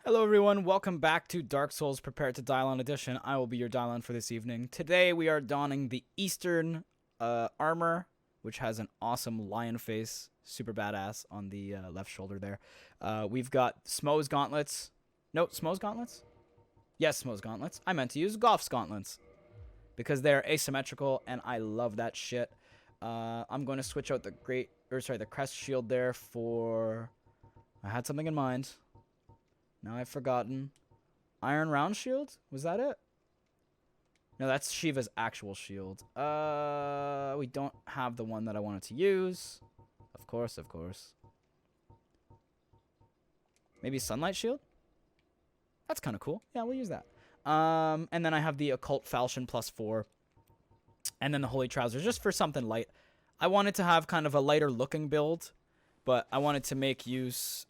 Hello everyone, welcome back to Dark Souls Prepare to Die-lon edition. I will be your Die-lon for this evening. Today we are donning the Eastern armor, which has an awesome lion face, super badass on the left shoulder there. We've got Smo's gauntlets. No, Smo's gauntlets? Yes, Smo's gauntlets. I meant to use Goff's gauntlets because they're asymmetrical and I love that shit. I'm going to switch out the crest shield there for... I had something in mind. Now I've forgotten. Iron round shield? Was that it? No, that's Shiva's actual shield. We don't have the one that I wanted to use. Of course. Maybe sunlight shield? That's kind of cool. Yeah, we'll use that. And then I have the occult falchion +4. And then the holy trousers, just for something light. I wanted to have kind of a lighter looking build, but I wanted to make use...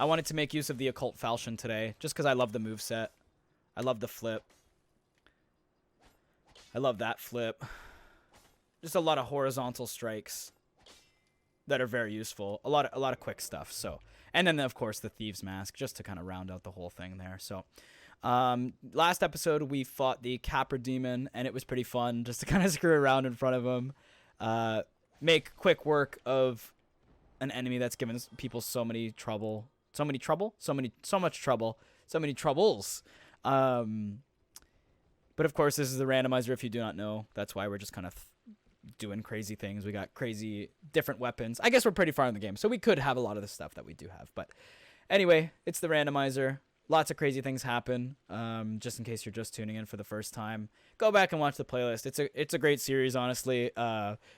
I wanted to make use of the occult falchion today, just because I love the moveset. I love the flip. I love that flip. Just a lot of horizontal strikes that are very useful. A lot of quick stuff. So, and then of course the thieves mask, just to kind of round out the whole thing there. So, last episode we fought the Capra demon, and it was pretty fun just to kind of screw around in front of him, make quick work of an enemy that's given people so much troubles. But of course, this is the randomizer, if you do not know. That's why we're just kind of doing crazy things. We got crazy different weapons. I guess we're pretty far in the game, so we could have a lot of the stuff that we do have. But anyway, it's the randomizer. Lots of crazy things happen. Just in case you're just tuning in for the first time, go back and watch the playlist. It's a great series, honestly.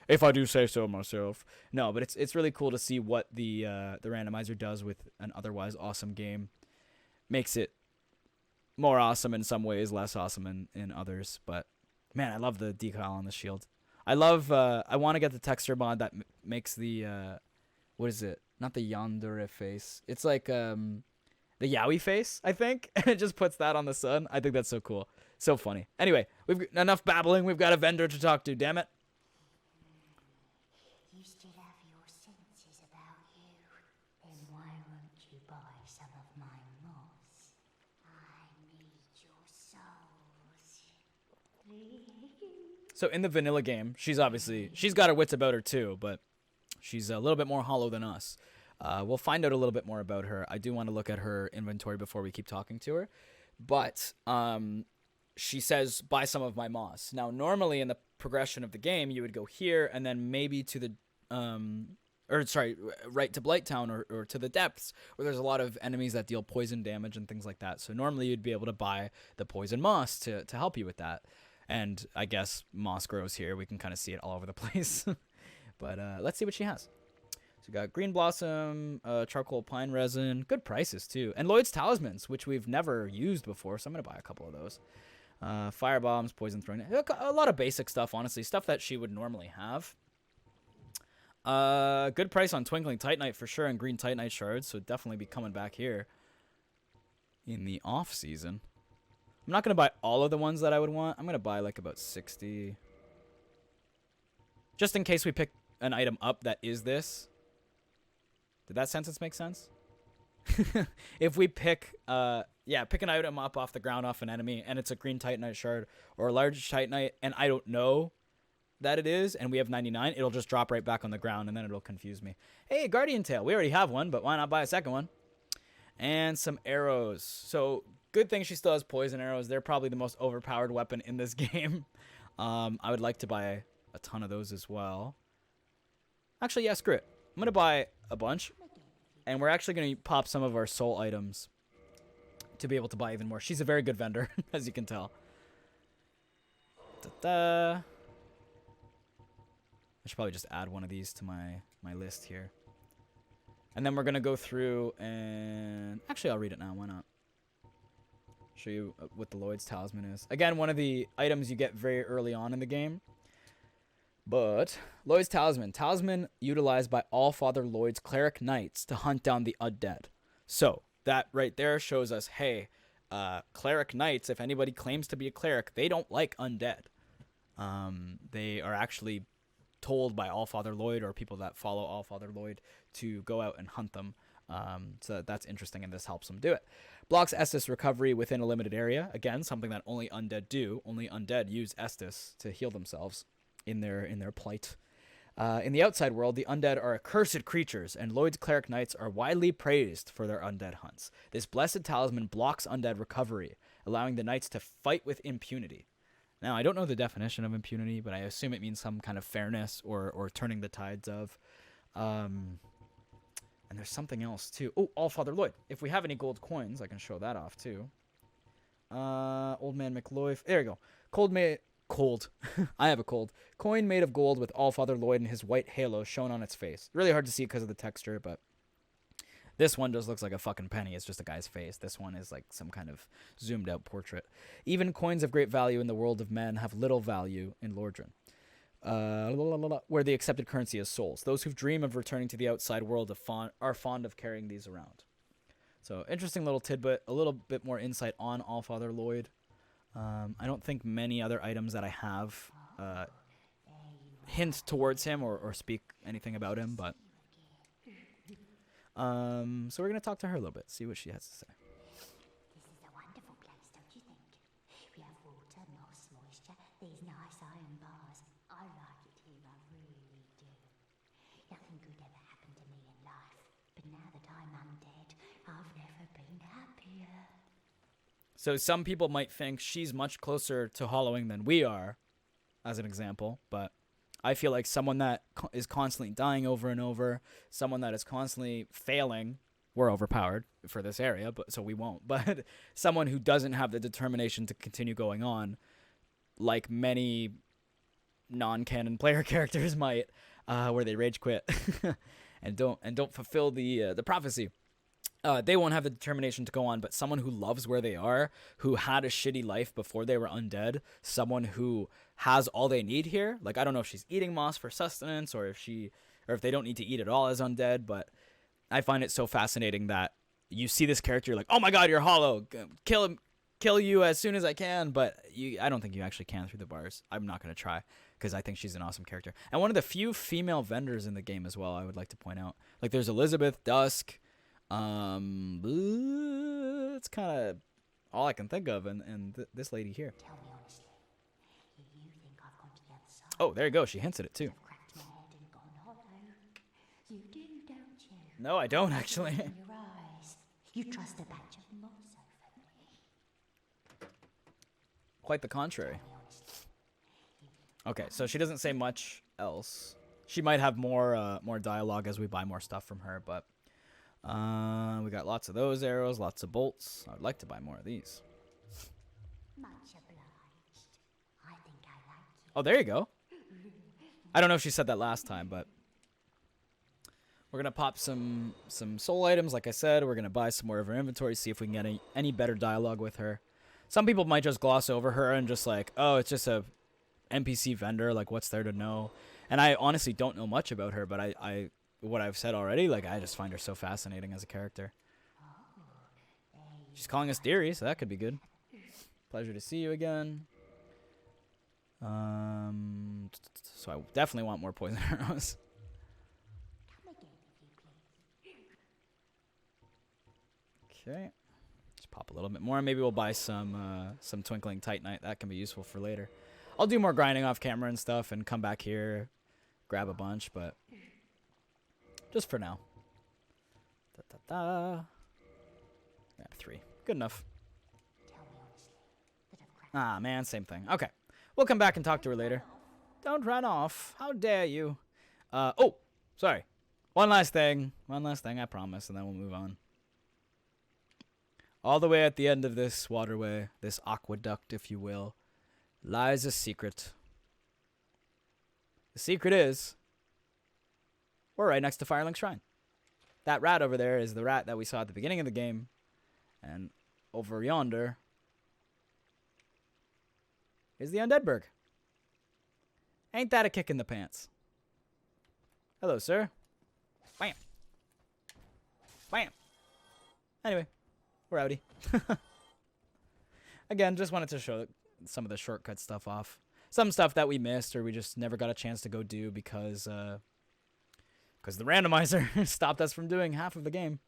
If I do say so myself. No, but it's really cool to see what the randomizer does with an otherwise awesome game. Makes it more awesome in some ways, less awesome in others. But man, I love the decal on the shield. I love. I want to get the texture mod that makes the what is it? Not the yandere face. It's like the Yowie face, I think. And it just puts that on the sun. I think that's so cool. So funny. Anyway, we've got enough babbling. We've got a vendor to talk to, damn it. You still have your senses about you. Then why won't you buy some of my moss? I need your souls. So in the vanilla game, she's got her wits about her too, but she's a little bit more hollow than us. We'll find out a little bit more about her. I do want to look at her inventory before we keep talking to her. But she says, buy some of my moss. Now, normally in the progression of the game, you would go here and then maybe to the... right to Blighttown or to the depths, where there's a lot of enemies that deal poison damage and things like that. So normally you'd be able to buy the poison moss to help you with that. And I guess moss grows here. We can kind of see it all over the place. But let's see what she has. So we got green blossom, charcoal pine resin, good prices too, and Lloyd's talismans, which we've never used before, so I'm gonna buy a couple of those. Fire bombs, poison throwing, a lot of basic stuff, honestly, stuff that she would normally have. Good price on twinkling titanite for sure, and green titanite shards, so definitely be coming back here in the off season. I'm not gonna buy all of the ones that I would want. I'm gonna buy like about 60, just in case we pick an item up that is this. Did that sentence make sense? If we pick an item up off the ground off an enemy and it's a green titanite shard or a large titanite and I don't know that it is and we have 99, it'll just drop right back on the ground and then it'll confuse me. Hey, guardian tail. We already have one, but why not buy a second one? And some arrows. So good thing she still has poison arrows. They're probably the most overpowered weapon in this game. I would like to buy a ton of those as well. Actually, yeah, screw it. I'm going to buy a bunch. And we're actually going to pop some of our soul items to be able to buy even more. She's a very good vendor, as you can tell. I should probably just add one of these to my list here. And then we're going to go through and... Actually, I'll read it now. Why not? Show you what the Lloyd's talisman is. Again, one of the items you get very early on in the game. But Lloyd's talisman. Talisman utilized by all Father Lloyd's cleric knights to hunt down the undead. So that right there shows us, hey, cleric knights, if anybody claims to be a cleric, they don't like undead. They are actually told by Allfather Lloyd or people that follow Allfather Lloyd to go out and hunt them. So that's interesting, and this helps them do it. Blocks Estus recovery within a limited area. Again, something that only undead do. Only undead use Estus to heal themselves in their plight. In the outside world, the undead are accursed creatures, and Lloyd's cleric knights are widely praised for their undead hunts. This blessed talisman blocks undead recovery, allowing the knights to fight with impunity. Now, I don't know the definition of impunity, but I assume it means some kind of fairness or turning the tides of. And there's something else, too. Oh, Allfather Lloyd. If we have any gold coins, I can show that off, too. Old Man McLoy. There you go. Cold. I have a cold. Coin made of gold with Allfather Lloyd and his white halo shown on its face. Really hard to see because of the texture, but this one just looks like a fucking penny. It's just a guy's face. This one is like some kind of zoomed out portrait. Even coins of great value in the world of men have little value in Lordran. Where the accepted currency is souls. Those who dream of returning to the outside world are fond of carrying these around. So, interesting little tidbit. A little bit more insight on Allfather Lloyd. I don't think many other items that I have hint towards him or speak anything about him, but so we're going to talk to her a little bit, see what she has to say. This is a wonderful place, don't you think? We have water, moss, moisture, these nice iron bars. I like it here, I really do. Nothing good ever happened to me in life, but now that I'm undead, I've never been happier. So some people might think she's much closer to hollowing than we are, as an example, but I feel like someone that is constantly dying over and over, someone that is constantly failing, we're overpowered for this area, but so we won't, but someone who doesn't have the determination to continue going on, like many non-canon player characters might, where they rage quit and don't fulfill the prophecy. They won't have the determination to go on, but someone who loves where they are, who had a shitty life before they were undead, someone who has all they need here. Like, I don't know if she's eating moss for sustenance or if they don't need to eat at all as undead, but I find it so fascinating that you see this character, you're like, oh my god, you're hollow, kill you as soon as I can, but I don't think you actually can through the bars. I'm not going to try, because I think she's an awesome character. And one of the few female vendors in the game as well, I would like to point out. Like, there's Elizabeth, Dusk, it's kind of all I can think of, and this lady here. Tell me honestly, you think I've gone to the other side? Oh, there you go. She hints at it too. I've cracked my head and gone hollow. You do, don't you? No, I don't actually. In your eyes, you trust a patch of moss over me. Quite the contrary. Tell me honestly, Okay, so she doesn't say much else. She might have more dialogue as we buy more stuff from her, but we got lots of those arrows, lots of bolts. I would like to buy more of these. much obliged. I think I like you. Oh, there you go. I don't know if she said that last time, but we're going to pop some soul items. Like I said, we're going to buy some more of her inventory, see if we can get any better dialogue with her. Some people might just gloss over her and just like, oh, it's just a NPC vendor. Like, what's there to know? And I honestly don't know much about her, but I what I've said already, like, I just find her so fascinating as a character. She's calling us dearie, so that could be good. Pleasure to see you again. So I definitely want more poison arrows. Come again, if you please. Okay. Just pop a little bit more. Maybe we'll buy some Twinkling Titanite. That can be useful for later. I'll do more grinding off camera and stuff and come back here, grab a bunch, but just for now. Yeah, 3. Good enough. Tell me honestly that I've cracked. Ah, man, same thing. Okay. We'll come back and talk to her later. Don't run off. How dare you? Oh, sorry. One last thing, I promise, and then we'll move on. All the way at the end of this waterway, this aqueduct, if you will, lies a secret. The secret is, we're right next to Firelink Shrine. That rat over there is the rat that we saw at the beginning of the game. And over yonder is the Undeadburg. Ain't that a kick in the pants? Hello, sir. Bam. Bam. Anyway, we're outie. Again, just wanted to show some of the shortcut stuff off. Some stuff that we missed or we just never got a chance to go do because the randomizer stopped us from doing half of the game.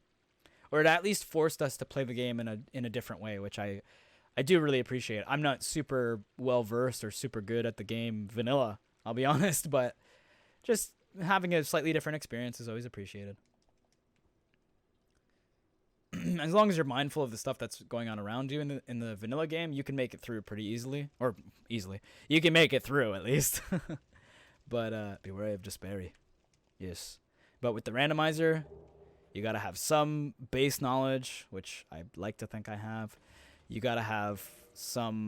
or it at least forced us to play the game in a different way, which I do really appreciate. I'm not super well versed or super good at the game vanilla, I'll be honest, but just having a slightly different experience is always appreciated. As long as you're mindful of the stuff that's going on around you in the vanilla game, you can make it through pretty easily. Or easily. You can make it through, at least. But beware of despair. Yes. But with the randomizer, you gotta have some base knowledge, which I like to think I have. You gotta have some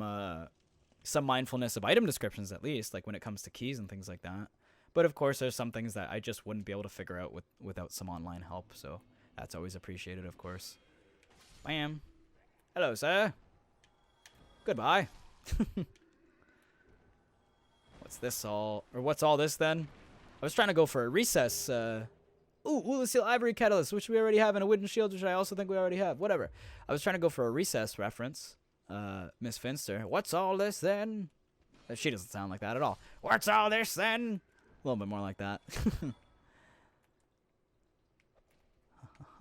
mindfulness of item descriptions, at least, like when it comes to keys and things like that. But of course, there's some things that I just wouldn't be able to figure out without some online help, so that's always appreciated, of course. Bam. Hello, sir. Goodbye. What's all this then? I was trying to go for a recess. Ooh, Lucille Ivory Catalyst, which we already have, and a wooden shield, which I also think we already have. Whatever. I was trying to go for a recess reference. Miss Finster. What's all this then? She doesn't sound like that at all. What's all this then? A little bit more like that.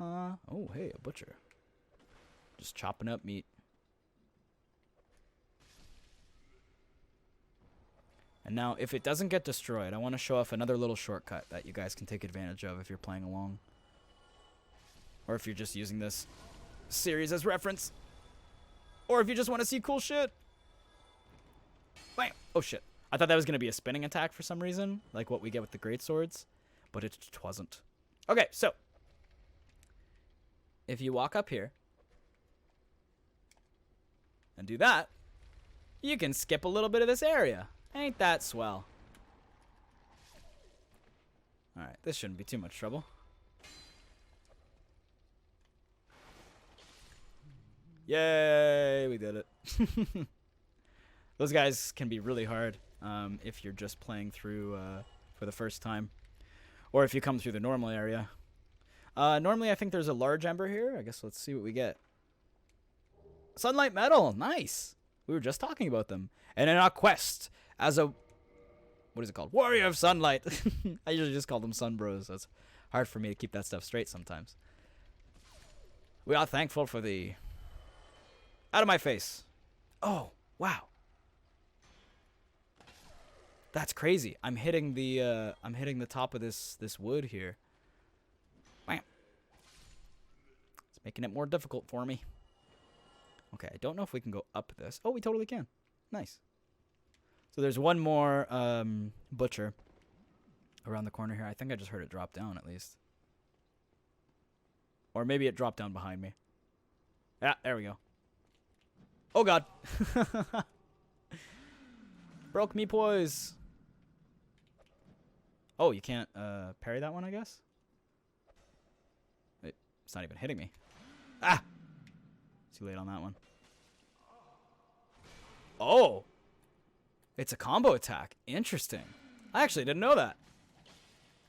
Oh, hey, a butcher. Just chopping up meat. And now, if it doesn't get destroyed, I want to show off another little shortcut that you guys can take advantage of if you're playing along. Or if you're just using this series as reference. Or if you just want to see cool shit. Bam! Oh, shit. I thought that was going to be a spinning attack for some reason, like what we get with the great swords. But it wasn't. Okay, so if you walk up here and do that, you can skip a little bit of this area. Ain't that swell? Alright, this shouldn't be too much trouble. Yay, we did it. Those guys can be really hard if you're just playing through for the first time. Or if you come through the normal area. Normally, I think there's a large ember here. I guess let's see what we get. Sunlight metal. Nice. We were just talking about them. And in our quest as a... What is it called? Warrior of Sunlight. I usually just call them Sun Bros. So it's hard for me to keep that stuff straight sometimes. We are thankful for the... Out of my face. Oh, wow. That's crazy. I'm hitting the top of this wood here. Wham. It's making it more difficult for me. Okay, I don't know if we can go up this. Oh, we totally can. Nice. So there's one more butcher around the corner here. I think I just heard it drop down at least. Or maybe it dropped down behind me. Yeah, there we go. Oh, God. Broke me poise. Oh, you can't parry that one, I guess? It's not even hitting me. Ah! Too late on that one. Oh! It's a combo attack. Interesting. I actually didn't know that.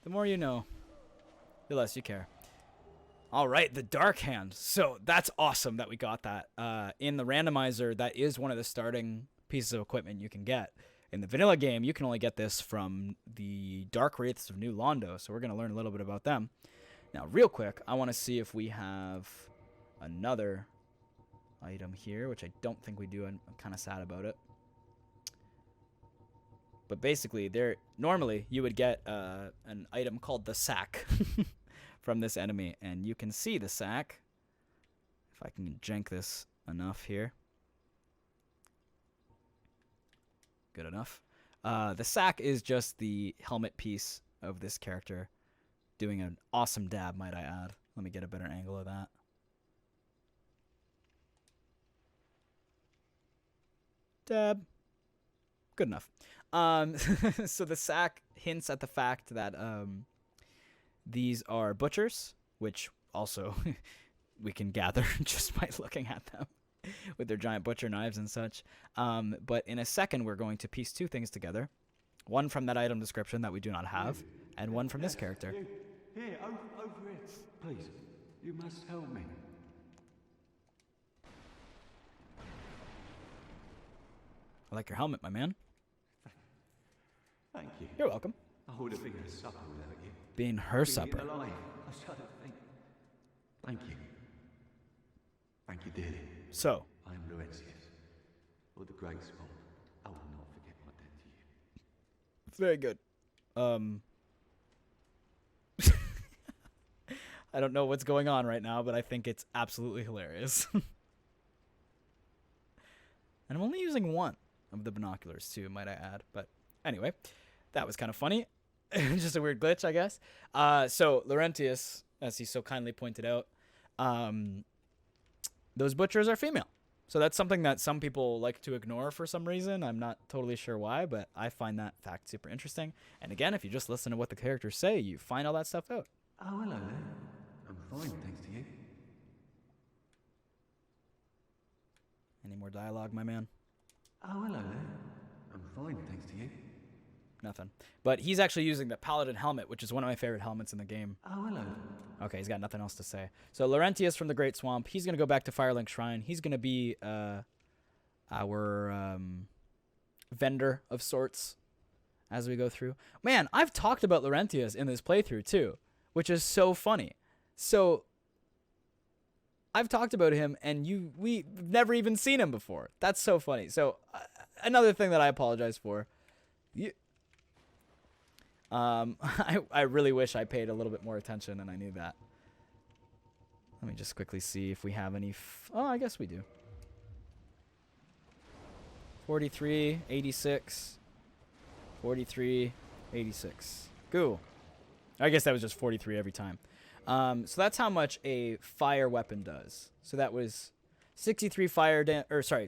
The more you know, the less you care. All right, the Dark Hand. So that's awesome that we got that. In the randomizer, that is one of the starting pieces of equipment you can get. In the vanilla game, you can only get this from the Dark Wraiths of New Londo, so we're going to learn a little bit about them. Now, real quick, I want to see if we have another item here, which I don't think we do. I'm kind of sad about it. But basically, normally you would get an item called the sack from this enemy, and you can see the sack. If I can jank this enough here. Good enough. The sack is just the helmet piece of this character doing an awesome dab, might I add. Let me get a better angle of that. Dab. Good enough. So the sack hints at the fact that these are butchers, which also we can gather just by looking at them with their giant butcher knives and such. But in a second, we're going to piece two things together. One from that item description that we do not have, and one from this character. Here, over here. Please, you must help me. I like your helmet, my man. Thank you. You're welcome. I would have been her supper without you. Being her supper. Alive. I was trying to think. Thank you. Thank you dearly. So, I am Laurentius, of the Great Swamp. I will not forget my debt to you. very good. I don't know what's going on right now, but I think it's absolutely hilarious. And I'm only using one of the binoculars too, might I add. But anyway, that was kind of funny. Just a weird glitch, I guess. So Laurentius, as he so kindly pointed out, those butchers are female. So that's something that some people like to ignore for some reason. I'm not totally sure why, but I find that fact super interesting. And again, if you just listen to what the characters say, you find all that stuff out. Oh, hello there. I'm fine, thanks to you. Any more dialogue, my man? Oh, hello there. I'm fine, thanks to you. Nothing. But he's actually using the Paladin helmet, which is one of my favorite helmets in the game. Oh, hello. Okay, he's got nothing else to say. So Laurentius from the Great Swamp, he's going to go back to Firelink Shrine. He's going to be our vendor of sorts as we go through. Man, I've talked about Laurentius in this playthrough too, which is so funny. So I've talked about him and we've never even seen him before. That's so funny. So another thing that I apologize for. I really wish I paid a little bit more attention, and I knew that. Let me just quickly see if we have any. Oh, I guess we do. 43, 86. 43, 86. Cool. I guess that was just 43 every time. So that's how much a fire weapon does. So that was 63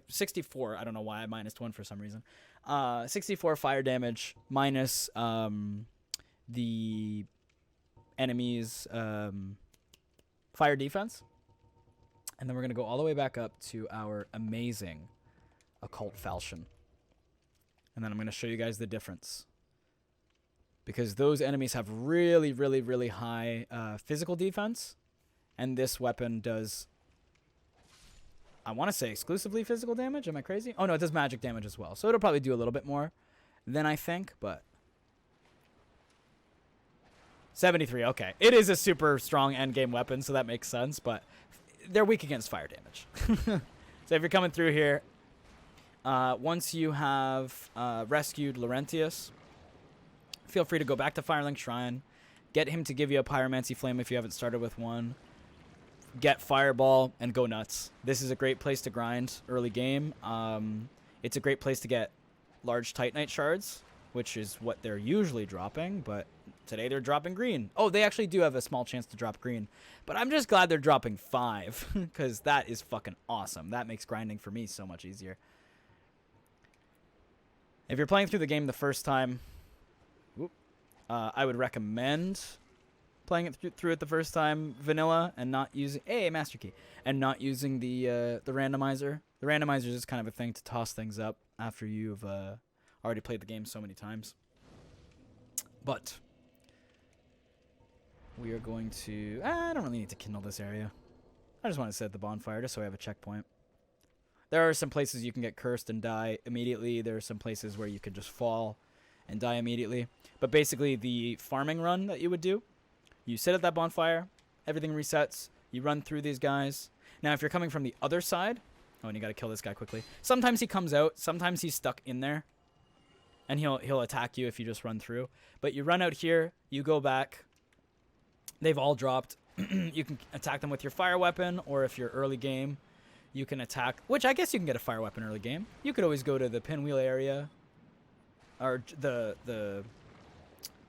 64. I don't know why I minus 1 for some reason. 64 fire damage minus the enemy's fire defense. And then we're going to go all the way back up to our amazing occult falchion. And then I'm going to show you guys the difference. Because those enemies have really, really, really high physical defense. And this weapon does, I want to say exclusively physical damage. Am I crazy? Oh, no, it does magic damage as well. So it'll probably do a little bit more than I think, but 73, okay. It is a super strong endgame weapon, so that makes sense, but they're weak against fire damage. So if you're coming through here, once you have rescued Laurentius, feel free to go back to Firelink Shrine, get him to give you a Pyromancy Flame if you haven't started with one, get Fireball, and go nuts. This is a great place to grind early game. It's a great place to get large Titanite shards, which is what they're usually dropping, but today they're dropping green. Oh, they actually do have a small chance to drop green, but I'm just glad they're dropping 5, because that is fucking awesome. That makes grinding for me so much easier. If you're playing through the game the first time, I would recommend playing it through it the first time vanilla and not using master key and not using the randomizer. The randomizer is just kind of a thing to toss things up after you've already played the game so many times. But we are going to I don't really need to kindle this area. I just want to set the bonfire just so I have a checkpoint. There are some places you can get cursed and die immediately. There are some places where you could just fall and die immediately. But basically the farming run that you would do, you sit at that bonfire, everything resets, you run through these guys. Now if you're coming from the other side, oh, and you got to kill this guy quickly. Sometimes he comes out, sometimes he's stuck in there, and he'll attack you if you just run through. But you run out here, you go back. They've all dropped. You can attack them with your fire weapon, or if you're early game, you can attack, which I guess you can get a fire weapon early game. You could always go to the pinwheel area, or the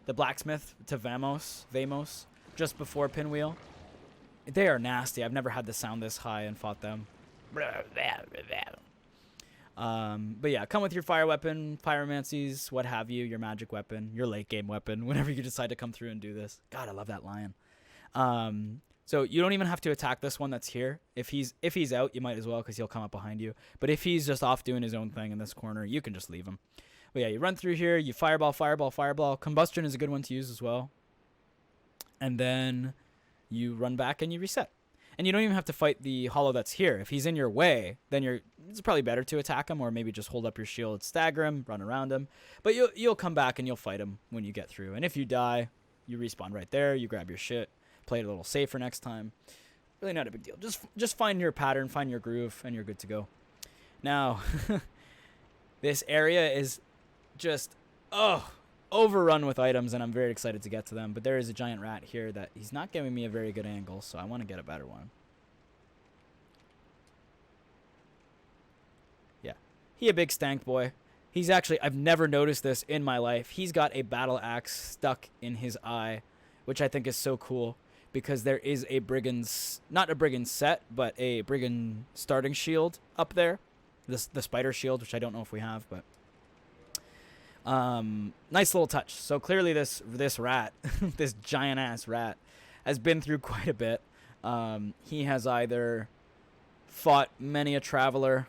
blacksmith to Vamos, just before pinwheel. They are nasty. I've never had the sound this high and fought them. But yeah, come with your fire weapon, pyromancies, what have you, your magic weapon, your late game weapon, whenever you decide to come through and do this. God, I love that lion. So you don't even have to attack this one that's here. If he's out, you might as well, because he'll come up behind you. But if he's just off doing his own thing in this corner, you can just leave him. But yeah, you run through here, you fireball. Combustion is a good one to use as well. And then you run back and you reset. And you don't even have to fight the hollow that's here. If he's in your way, then it's probably better to attack him, or maybe just hold up your shield, stagger him, run around him. But you'll come back and you'll fight him when you get through. And if you die, you respawn right there, you grab your shit, play it a little safer next time. Really not a big deal. Just find your pattern, find your groove, and you're good to go. Now, this area is just, overrun with items, and I'm very excited to get to them. But there is a giant rat here that he's not giving me a very good angle, so I want to get a better one. Yeah. He a big stank boy. He's actually, I've never noticed this in my life. He's got a battle axe stuck in his eye, which I think is so cool. Because there is a brigand's, not a brigand set, but a brigand starting shield up there. The spider shield, which I don't know if we have, but nice little touch. So clearly this rat, this giant ass rat, has been through quite a bit. He has either fought many a traveler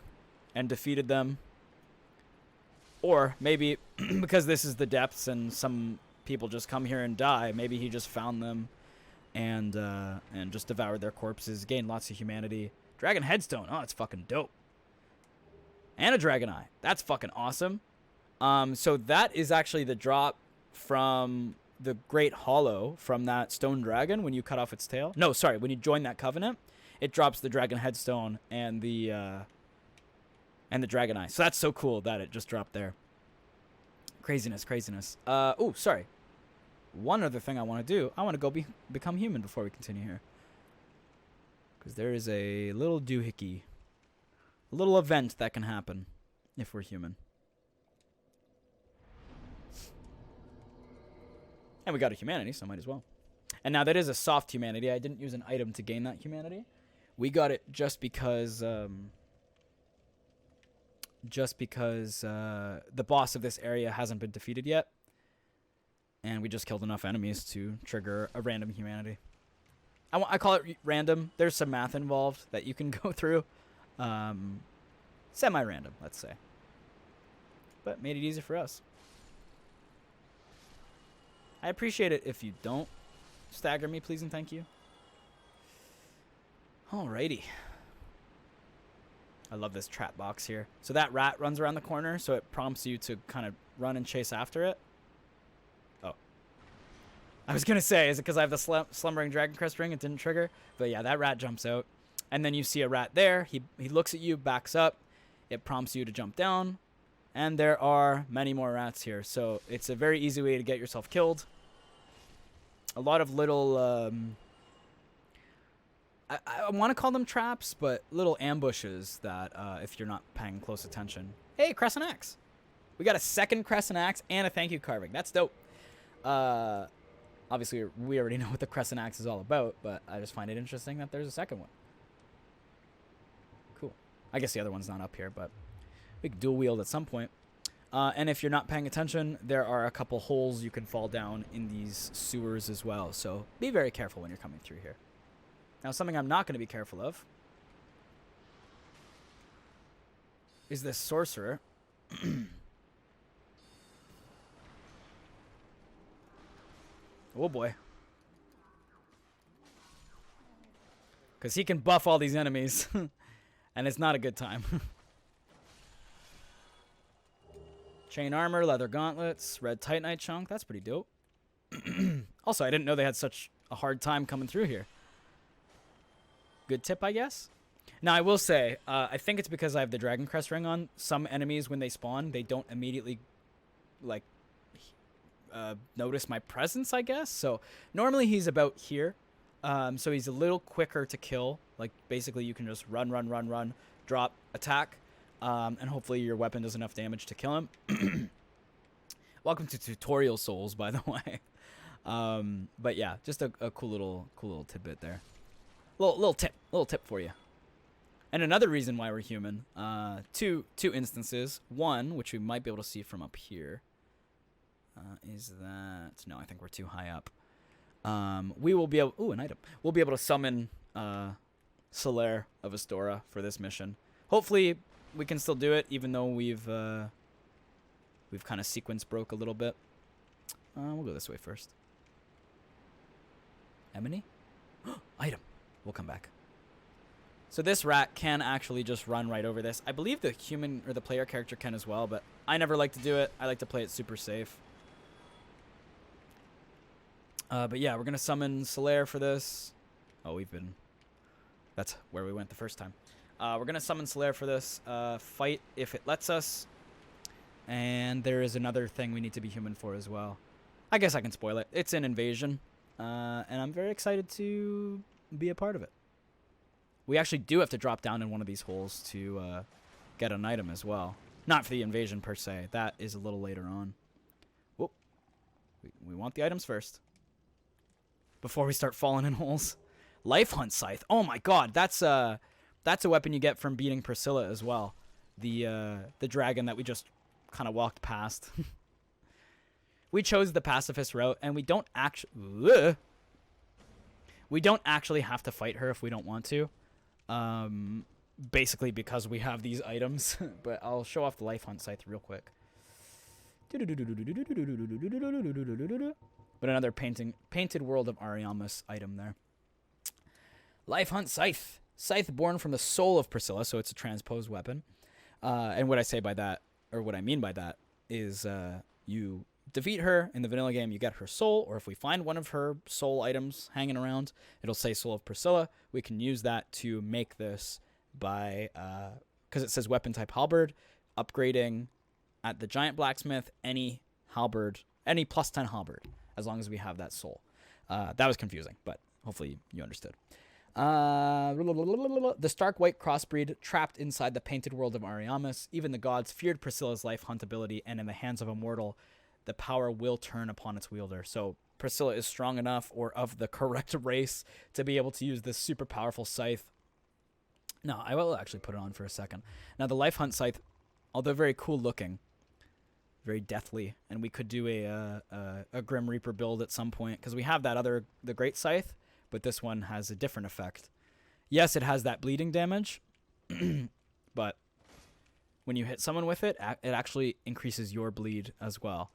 and defeated them, or maybe because this is the depths and some people just come here and die, maybe he just found them and just devoured their corpses, gained lots of humanity. Dragon headstone, oh, it's fucking dope. And a dragon eye, that's fucking awesome. So that is actually the drop from the Great Hollow from that stone dragon when you cut off its tail. No, sorry, when you join that covenant, it drops the dragon headstone and the dragon eye. So that's so cool that it just dropped there. Craziness. Oh, sorry. One other thing I want to do, I want to go become human before we continue here. Because there is a little doohickey. A little event that can happen if we're human. And we got a humanity, so might as well. And now that is a soft humanity. I didn't use an item to gain that humanity. We got it just because the boss of this area hasn't been defeated yet. And we just killed enough enemies to trigger a random humanity. I call it random. There's some math involved that you can go through. Semi-random, let's say. But made it easy for us. I appreciate it if you don't stagger me, please and thank you. Alrighty. I love this trap box here. So that rat runs around the corner, so it prompts you to kind of run and chase after it. I was going to say, is it because I have the slumbering dragon crest ring? It didn't trigger. But yeah, that rat jumps out. And then you see a rat there. He looks at you, backs up. It prompts you to jump down. And there are many more rats here. So it's a very easy way to get yourself killed. A lot of little... I want to call them traps, but little ambushes that if you're not paying close attention. Hey, crescent axe. We got a second crescent axe and a thank you carving. That's dope. Obviously, we already know what the crescent axe is all about, but I just find it interesting that there's a second one. Cool. I guess the other one's not up here, but we can dual wield at some point. And if you're not paying attention, there are a couple holes you can fall down in these sewers as well. So be very careful when you're coming through here. Now, something I'm not going to be careful of is this sorcerer. Oh boy. Because he can buff all these enemies. And it's not a good time. Chain armor, leather gauntlets, red titanite chunk. That's pretty dope. Also, I didn't know they had such a hard time coming through here. Good tip, I guess. Now, I will say, I think it's because I have the dragon crest ring on. Some enemies, when they spawn, they don't immediately, like... notice my presence, I guess. So normally he's about here, so he's a little quicker to kill. Like basically you can just run, drop, attack, and hopefully your weapon does enough damage to kill him. Welcome to Tutorial Souls, by the way. But yeah, just a cool little tidbit there. Little tip for you. And another reason why we're human, two instances. One, which we might be able to see from up here. Is that... No, I think we're too high up. We will be able... Ooh, an item. We'll be able to summon Solaire of Astora for this mission. Hopefully, we can still do it, even though we've kind of sequence broke a little bit. We'll go this way first. Emily? Item. We'll come back. So this rat can actually just run right over this. I believe the human or the player character can as well, but I never like to do it. I like to play it super safe. But yeah, we're going to summon Solaire for this. Oh, we've been That's where we went the first time. We're going to summon Solaire for this. Fight if it lets us. And there is another thing we need to be human for as well. I guess I can spoil it. It's an invasion. And I'm very excited to be a part of it. We actually do have to drop down in one of these holes to get an item as well. Not for the invasion per se. That is a little later on. Whoop. We want the items first. Before we start falling in holes. Life Hunt Scythe. Oh my god, that's a weapon you get from beating Priscilla as well. The dragon that we just kind of walked past. We chose the pacifist route, and we don't actually have to fight her if we don't want to. Basically because we have these items. But I'll show off the Life Hunt Scythe real quick. But another painted world of Ariamis item there. Life Hunt Scythe. Scythe born from the soul of Priscilla, so it's a transposed weapon. And what I say by that, or what I mean by that, is you defeat her in the vanilla game, you get her soul, or if we find one of her soul items hanging around, it'll say Soul of Priscilla. We can use that to make this by, because it says weapon type halberd, upgrading at the giant blacksmith any halberd, any plus 10 halberd, as long as we have that soul. That was confusing, but hopefully you understood. The stark white crossbreed trapped inside the painted world of Ariamis. Even the gods feared Priscilla's life hunt ability, and in the hands of a mortal, the power will turn upon its wielder. So Priscilla is strong enough, or of the correct race, to be able to use this super powerful scythe. No, I will actually put it on for a second. Now, the Life Hunt Scythe, although very cool looking, very deathly, and we could do a Grim Reaper build at some point, because we have the Great Scythe, but this one has a different effect. Yes, it has that bleeding damage, but when you hit someone with it, it actually increases your bleed as well.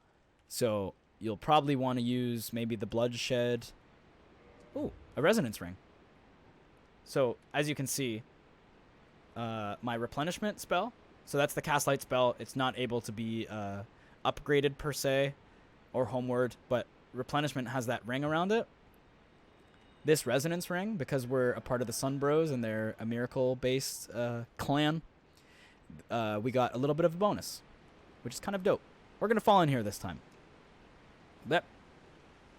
So you'll probably want to use maybe the bloodshed. Ooh, a resonance ring. So as you can see, my replenishment spell, so that's the cast light spell. It's not able to be upgraded per se or homeward, but replenishment has that ring around it. This resonance ring, because we're a part of the Sun Bros and they're a miracle-based clan, we got a little bit of a bonus, which is kind of dope. We're going to fall in here this time. Bep.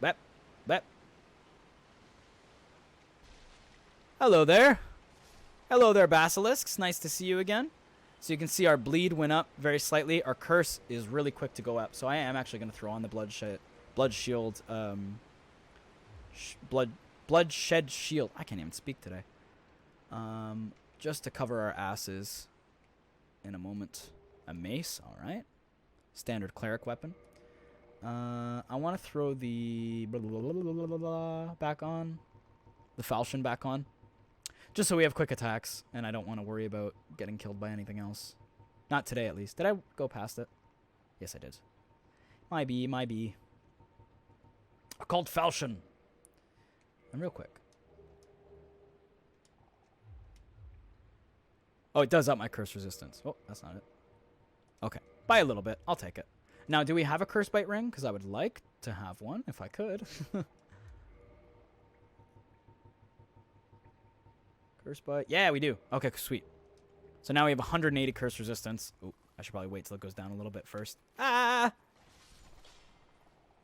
Bep. Bep. Hello there. Hello there, basilisks. Nice to see you again. So you can see our bleed went up very slightly. Our curse is really quick to go up. So I am actually going to throw on the blood shield, bloodshed shield. I can't even speak today. Just to cover our asses in a moment. A mace, all right. Standard cleric weapon. I want to throw the back on. The falchion back on. Just so we have quick attacks, and I don't want to worry about getting killed by anything else. Not today, at least. Did I go past it? Yes, I did. My bee. Occult falchion. And real quick. Oh, it does up my curse resistance. Oh, that's not it. Okay. By a little bit. I'll take it. Now, do we have a curse bite ring? Because I would like to have one, if I could. Curse bite. Yeah, we do. Okay, sweet. So now we have 180 curse resistance. Ooh, I should probably wait till it goes down a little bit first. Ah!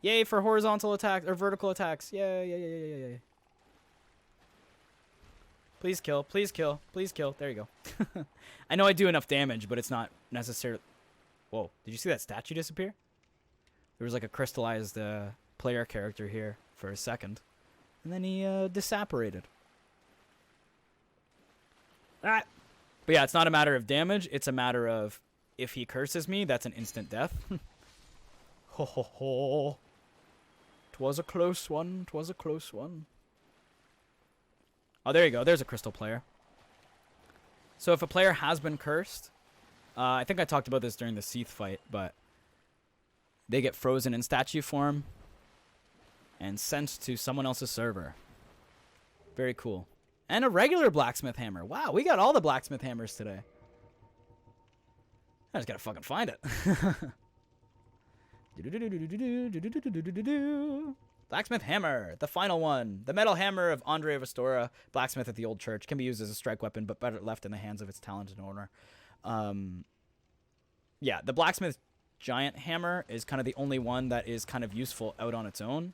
Yay for horizontal attacks, or vertical attacks. Yay. Please kill, please kill, please kill. There you go. I know I do enough damage, but it's not necessarily... Whoa, did you see that statue disappear? There was like a crystallized player character here for a second. And then he disapparated. Ah! But yeah, it's not a matter of damage. It's a matter of if he curses me, that's an instant death. Ho ho ho. 'Twas a close one. 'Twas a close one. Oh, there you go. There's a crystal player. So if a player has been cursed, I think I talked about this during the Seath fight, but they get frozen in statue form and sent to someone else's server. Very cool. And a regular blacksmith hammer. Wow, we got all the blacksmith hammers today. I just gotta fucking find it. Blacksmith hammer, the final one. The metal hammer of Andre of Astora, blacksmith at the old church, can be used as a strike weapon, but better left in the hands of its talented owner. Yeah, the blacksmith giant hammer is kind of the only one that is kind of useful out on its own.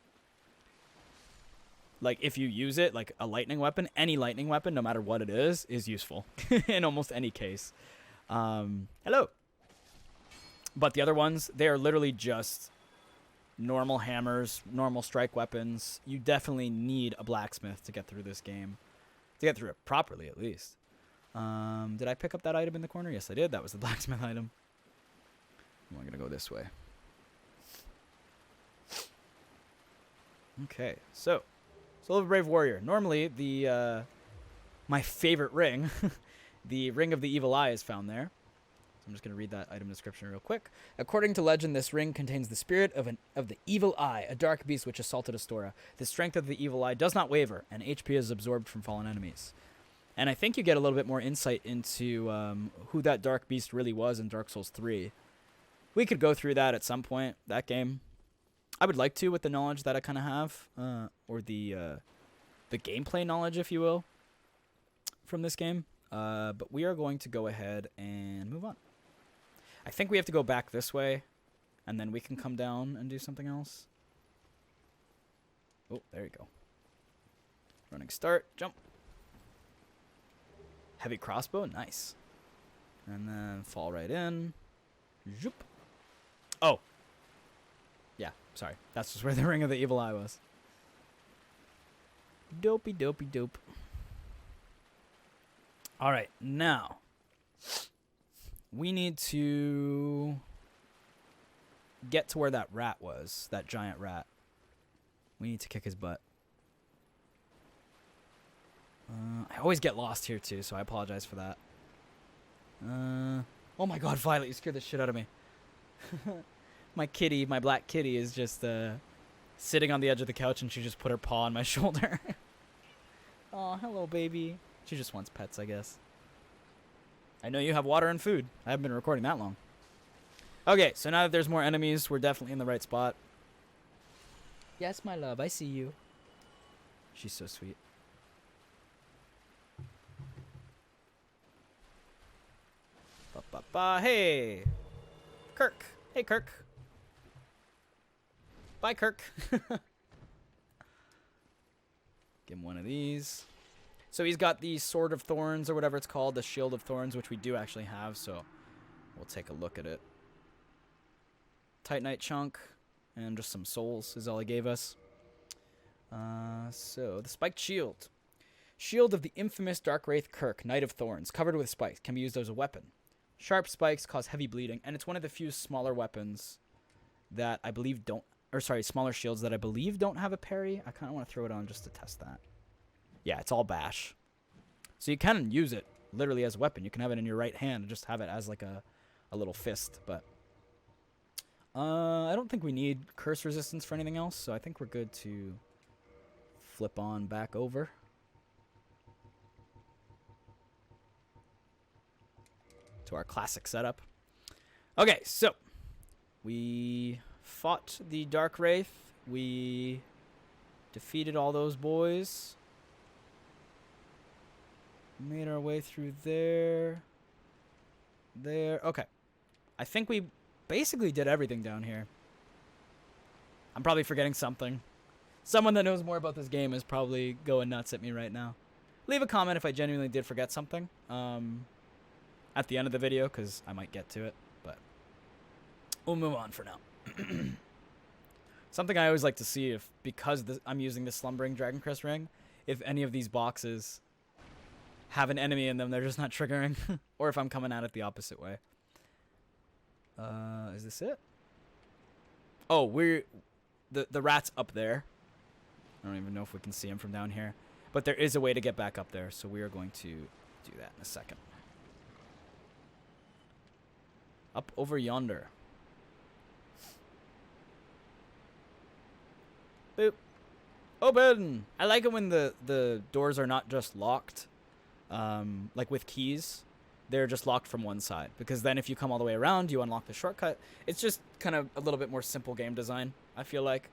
Like, if you use it like a lightning weapon, any lightning weapon, no matter what it is useful in almost any case. Hello. But the other ones, they are literally just normal hammers, normal strike weapons. You definitely need a blacksmith to get through this game. To get through it properly, at least. Did I pick up that item in the corner? Yes, I did. That was the blacksmith item. I'm going to go this way. Okay, so Soul of a Brave Warrior. Normally, the my favorite ring, the Ring of the Evil Eye, is found there. I'm just going to read that item description real quick. According to legend, this ring contains the spirit of the Evil Eye, a dark beast which assaulted Astora. The strength of the Evil Eye does not waver, and HP is absorbed from fallen enemies. And I think you get a little bit more insight into who that dark beast really was in Dark Souls 3. We could go through that at some point, that game. I would like to, with the knowledge that I kind of have, or the gameplay knowledge, if you will, from this game. But we are going to go ahead and move on. I think we have to go back this way, and then we can come down and do something else. Oh, there you go. Running start, jump. Heavy crossbow, nice. And then fall right in. Zoop. Oh. Yeah, sorry. That's just where the Ring of the Evil Eye was. Dopey, dopey, dope. All right, now we need to get to where that rat was, that giant rat. We need to kick his butt. I always get lost here too, so I apologize for that. Oh my god, Violet, you scared the shit out of me. My kitty, my black kitty, is just sitting on the edge of the couch, and she just put her paw on my shoulder. Oh, hello, baby. She just wants pets, I guess. I know you have water and food. I haven't been recording that long. Okay, so now that there's more enemies, we're definitely in the right spot. Yes, my love, I see you. She's so sweet. Ba-ba-ba. Hey! Kirk. Hey, Kirk. Bye, Kirk. Give him one of these. So he's got the Sword of Thorns, or whatever it's called, the Shield of Thorns, which we do actually have, so we'll take a look at it. Titanite chunk, and just some souls is all he gave us. So, the Spiked Shield. Shield of the infamous Dark Wraith Kirk, Knight of Thorns, covered with spikes, can be used as a weapon. Sharp spikes cause heavy bleeding, and it's one of the few smaller weapons that I believe don't, or sorry, smaller shields that I believe don't have a parry. I kind of want to throw it on just to test that. Yeah, it's all bash. So you can use it literally as a weapon. You can have it in your right hand and just have it as like a little fist. But I don't think we need curse resistance for anything else, so I think we're good to flip on back over. To our classic setup. Okay, so we fought the Dark Wraith. We defeated all those boys. Made our way through there. There. Okay. I think we basically did everything down here. I'm probably forgetting something. Someone that knows more about this game is probably going nuts at me right now. Leave a comment if I genuinely did forget something. At the end of the video, because I might get to it. But we'll move on for now. Something I always like to see, if because I'm using the Slumbering Dragon Crest ring, if any of these boxes have an enemy in them, they're just not triggering. Or if I'm coming at it the opposite way. Is this it? Oh, the rat's up there. I don't even know if we can see him from down here. But there is a way to get back up there, so we are going to do that in a second. Up over yonder. Boop. Open! I like it when the doors are not just locked, like with keys. They're just locked from one side. Because then if you come all the way around, you unlock the shortcut. It's just kind of a little bit more simple game design, I feel like.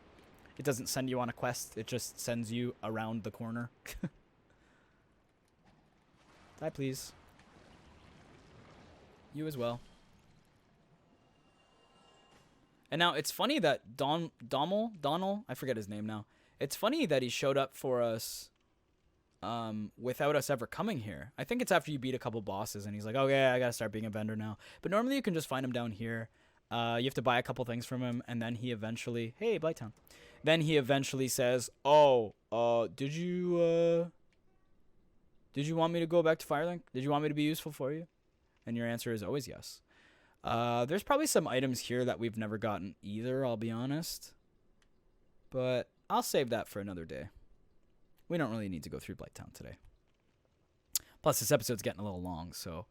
It doesn't send you on a quest. It just sends you around the corner. Die, please. You as well. And now it's funny that Donald, I forget his name now. It's funny that he showed up for us without us ever coming here. I think it's after you beat a couple bosses and he's like, oh yeah, I gotta start being a vendor now. But normally you can just find him down here. You have to buy a couple things from him, and then he eventually, hey, Blighttown. Then he eventually says, oh, did you want me to go back to Firelink? Did you want me to be useful for you? And your answer is always yes. There's probably some items here that we've never gotten either, I'll be honest. But I'll save that for another day. We don't really need to go through Blighttown today. Plus, this episode's getting a little long, so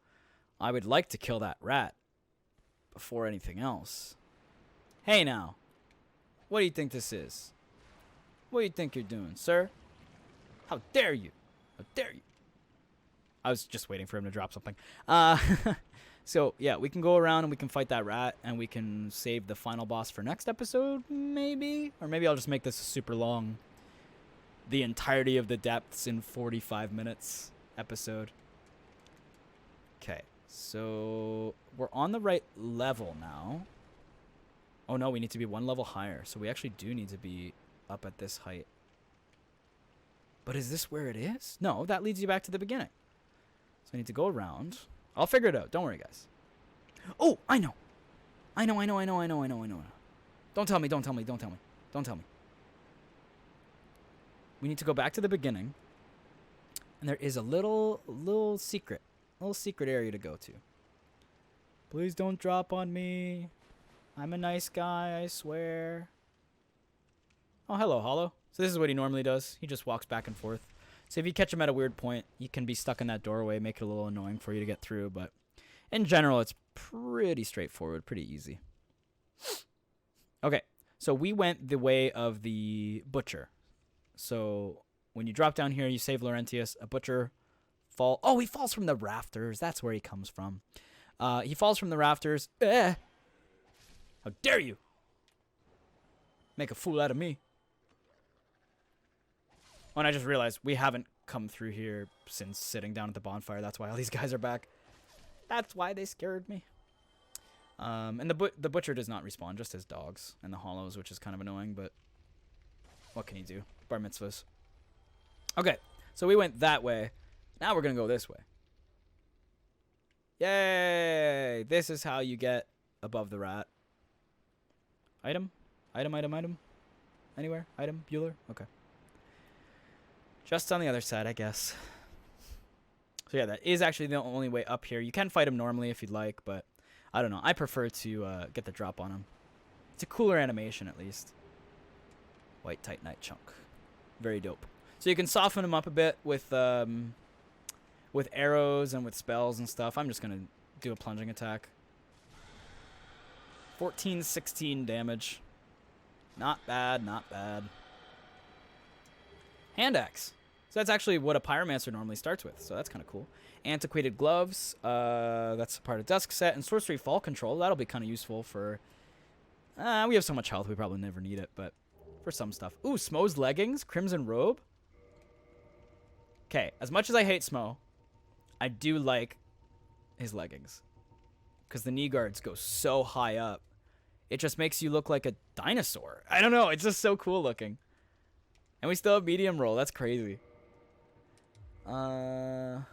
I would like to kill that rat before anything else. Hey now, what do you think this is? What do you think you're doing, sir? How dare you? How dare you? I was just waiting for him to drop something. So, yeah, we can go around and we can fight that rat, and we can save the final boss for next episode, maybe? Or maybe I'll just make this super long. The entirety of the depths in 45 minutes episode. Okay, so we're on the right level now. Oh, no, we need to be one level higher, so we actually do need to be up at this height. But is this where it is? No, that leads you back to the beginning. So I need to go around. I'll figure it out. Don't worry, guys. Oh, I know. I know. Don't tell me. We need to go back to the beginning. And there is a little secret area to go to. Please don't drop on me. I'm a nice guy, I swear. Oh, hello, Hollow. So this is what he normally does. He just walks back and forth. So if you catch him at a weird point, you can be stuck in that doorway, make it a little annoying for you to get through. But in general, it's pretty straightforward, pretty easy. Okay, so we went the way of the butcher. So when you drop down here, you save Laurentius. A butcher fall. Oh, he falls from the rafters. That's where he comes from. He falls from the rafters. How dare you? Make a fool out of me. Oh, and I just realized we haven't come through here since sitting down at the bonfire. That's why all these guys are back. That's why they scared me. And the butcher does not respawn, just his dogs and the hollows, which is kind of annoying, but what can you do? Bar mitzvahs. Okay, so we went that way. Now we're going to go this way. Yay! This is how you get above the rat. Item? Anywhere? Item? Bueller? Okay. Just on the other side, I guess. So yeah, that is actually the only way up here. You can fight him normally if you'd like, but I don't know. I prefer to get the drop on him. It's a cooler animation, at least. White Titanite chunk. Very dope. So you can soften him up a bit with arrows and with spells and stuff. I'm just going to do a plunging attack. 16 damage. Not bad, not bad. Hand axe. So that's actually what a pyromancer normally starts with. So that's kind of cool. Antiquated gloves. That's a part of Dusk set. And sorcery fall control. That'll be kind of useful for... we have so much health we probably never need it, but for some stuff. Ooh, Smo's leggings. Crimson robe. Okay, as much as I hate Smo, I do like his leggings. Because the knee guards go so high up. It just makes you look like a dinosaur. I don't know. It's just so cool looking. And we still have medium roll. That's crazy. 10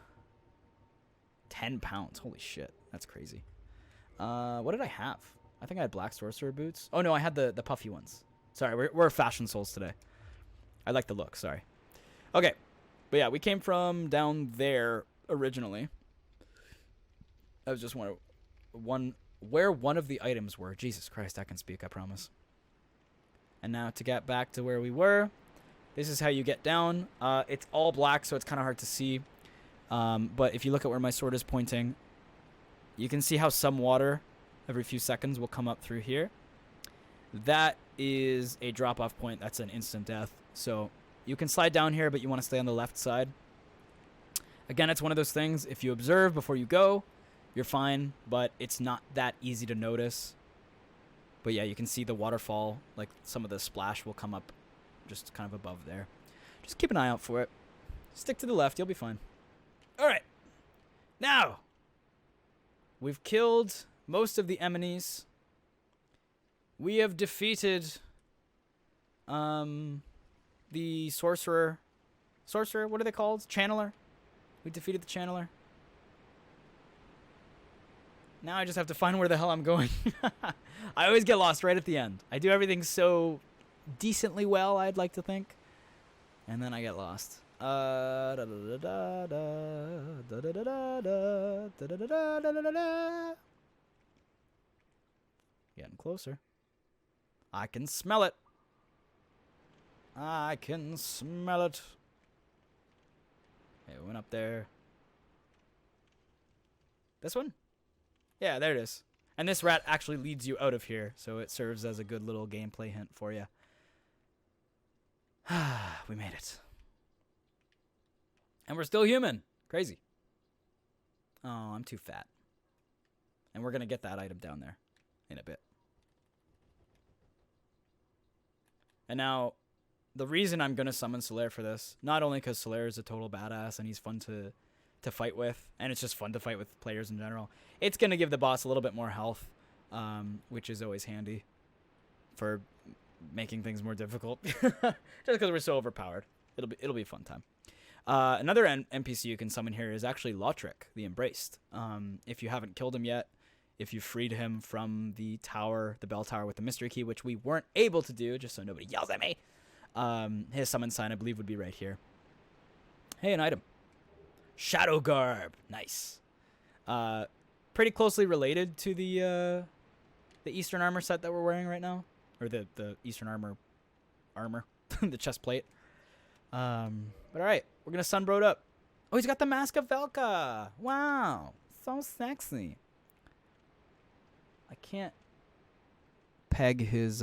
pounds. Holy shit. That's crazy. What did I have? I think I had black sorcerer boots. Oh, no. I had the puffy ones. Sorry. We're fashion souls today. I like the look. Sorry. Okay. But yeah, we came from down there originally. I was just where one of the items were. Jesus Christ. I can speak. I promise. And now to get back to where we were. This is how you get down. It's all black, so it's kind of hard to see. But if you look at where my sword is pointing, you can see how some water every few seconds will come up through here. That is a drop-off point. That's an instant death. So you can slide down here, but you want to stay on the left side. Again, it's one of those things. If you observe before you go, you're fine, but it's not that easy to notice. But yeah, you can see the waterfall. Like some of the splash will come up just kind of above there. Just keep an eye out for it. Stick to the left, you'll be fine. All right. Now, we've killed most of the enemies. We have defeated the sorcerer. Sorcerer, what are they called? Channeler. We defeated the channeler. Now I just have to find where the hell I'm going. I always get lost right at the end. I do everything so decently well, I'd like to think. And then I get lost. Getting closer. I can smell it. I can smell it. Okay, we went up there. This one? Yeah, there it is. And this rat actually leads you out of here, so it serves as a good little gameplay hint for you. We made it. And we're still human. Crazy. Oh, I'm too fat. And we're going to get that item down there in a bit. And now, the reason I'm going to summon Solaire for this, not only because Solaire is a total badass and he's fun to fight with, and it's just fun to fight with players in general, it's going to give the boss a little bit more health, which is always handy for making things more difficult. Just because we're so overpowered. It'll be a fun time. Another NPC you can summon here is actually Lautrec, the Embraced. If you haven't killed him yet, if you freed him from the tower, the bell tower with the mystery key, which we weren't able to do, just so nobody yells at me, his summon sign, I believe, would be right here. Hey, an item. Shadow Garb. Nice. Pretty closely related to the Eastern armor set that we're wearing right now. Or the Eastern armor. The chest plate. But alright. We're going to sunbroad up. Oh, he's got the Mask of Velka. Wow. So sexy. I can't peg his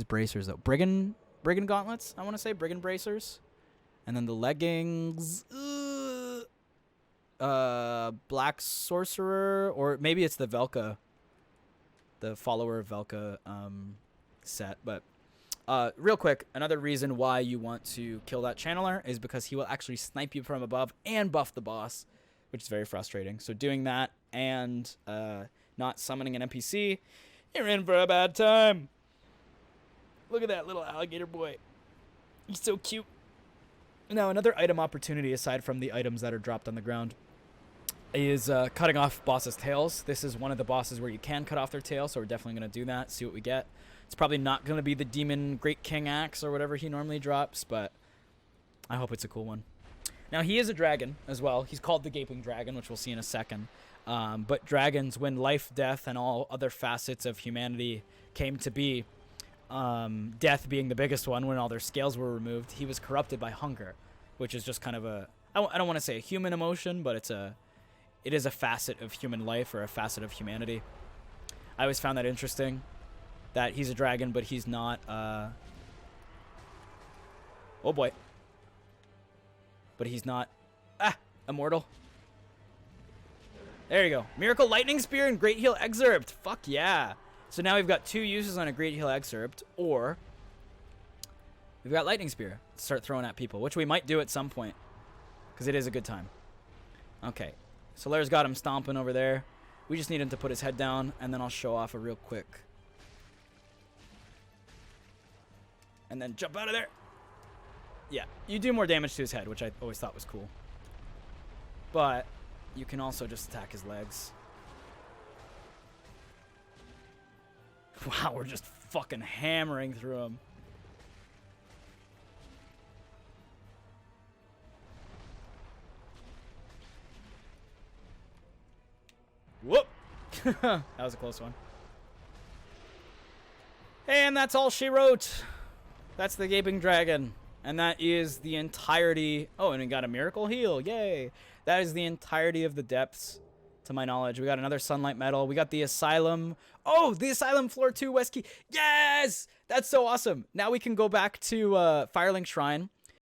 bracers, though. Brigand gauntlets, I want to say. Brigand bracers. And then the leggings. Black Sorcerer. Or maybe it's the Velka. The follower of Velka set. But real quick, another reason why you want to kill that channeler is because he will actually snipe you from above and buff the boss, which is very frustrating. So doing that and not summoning an NPC, you're in for a bad time. Look at that little alligator boy. He's so cute. Now, another item opportunity, aside from the items that are dropped on the ground, is cutting off bosses' tails. This is one of the bosses where you can cut off their tail, so we're definitely going to do that, see what we get. It's probably not going to be the Demon Great King Axe or whatever he normally drops, but I hope it's a cool one. Now, he is a dragon as well. He's called the Gaping Dragon, which we'll see in a second. But dragons, when life, death, and all other facets of humanity came to be, death being the biggest one, when all their scales were removed, he was corrupted by hunger, which is just kind of a, I don't want to say a human emotion, but it is a facet of human life or a facet of humanity. I always found that interesting, that he's a dragon, but he's not, oh boy. But he's not, immortal. There you go. Miracle Lightning Spear and Great Heal Excerpt. Fuck yeah. So now we've got 2 uses on a Great Heal Excerpt, or we've got Lightning Spear to start throwing at people, which we might do at some point, because it is a good time. Okay. Solaire's got him stomping over there. We just need him to put his head down, and then I'll show off a real quick. And then jump out of there. Yeah, you do more damage to his head, which I always thought was cool. But you can also just attack his legs. Wow, we're just fucking hammering through him. Whoop! That was a close one. And that's all she wrote. That's the Gaping Dragon. And that is the entirety... Oh, and we got a Miracle Heal. Yay! That is the entirety of the depths, to my knowledge. We got another Sunlight Medal. We got the Asylum. Oh, the Asylum Floor 2 West Key. Yes! That's so awesome. Now we can go back to Firelink Shrine.